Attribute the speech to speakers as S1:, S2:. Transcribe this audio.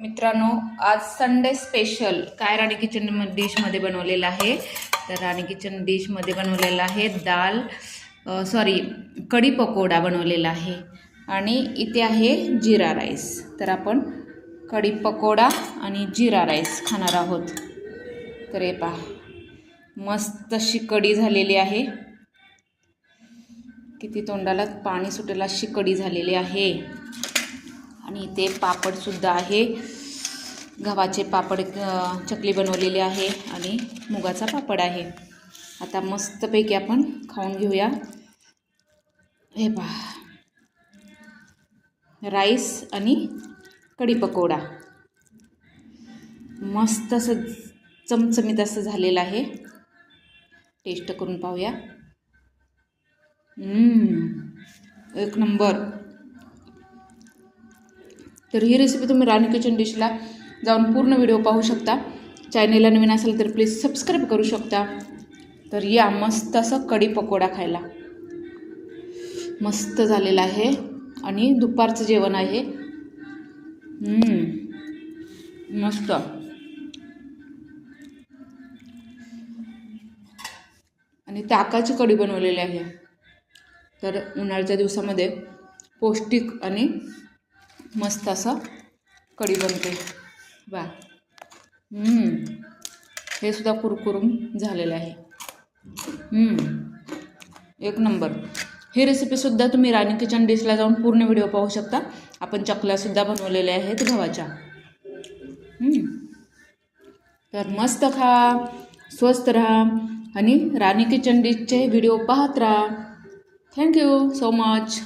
S1: मित्रांनो, आज Sunday special काय राणी किचन डिशमध्ये बनवलेलं आहे. तर राणी किचन डिशमध्ये बनवलेलं आहे कढी पकोडा बनवलेला आहे आणि इथे आहे जिरा राईस. तर आपण कढी पकोडा आणि जिरा राईस खाणार आहोत. तर हे पहा, मस्त अशी कढी झालेली आहे. किती तोंडाला पाणी सुटेल अशी कढी झालेली आहे. आणि इथे पापडसुद्धा आहे. गव्हाचे पापड चकली बनवलेली आहे आणि मुगाचा पापड आहे. आता मस्तपैकी आपण खाऊन घेऊया. हे पहा, राईस आणि कढी पकोडा मस्त असं चमचमीत असं झालेलं आहे. टेस्ट करून पाहूया. एक नंबर. तर ही रेसिपी तुम्ही राणी किचन डिशला जाऊन पूर्ण व्हिडिओ पाहू शकता. चॅनेलला नवीन असेल तर प्लीज सबस्क्राईब करू शकता. तर या मस्त असं कढी पकोडा खायला. मस्त झालेलं आहे आणि दुपारचं जेवण आहे. मस्त. आणि ताकाची कढी बनवलेली आहे. तर उन्हाळ्याच्या दिवसामध्ये पौष्टिक आणि मस्त असं कढी बनते. वा, हे सुद्धा कुरकुरून झालेलं आहे. एक नंबर. ही रेसिपीसुद्धा तुम्ही राणी किचन डिशला जाऊन पूर्ण व्हिडिओ पाहू शकता. आपण चकल्यासुद्धा बनवलेल्या आहेत गव्हाच्या. तर मस्त खा, स्वस्त राहा आणि राणी किचन डिशचे व्हिडिओ पाहत राहा. Thank you so much.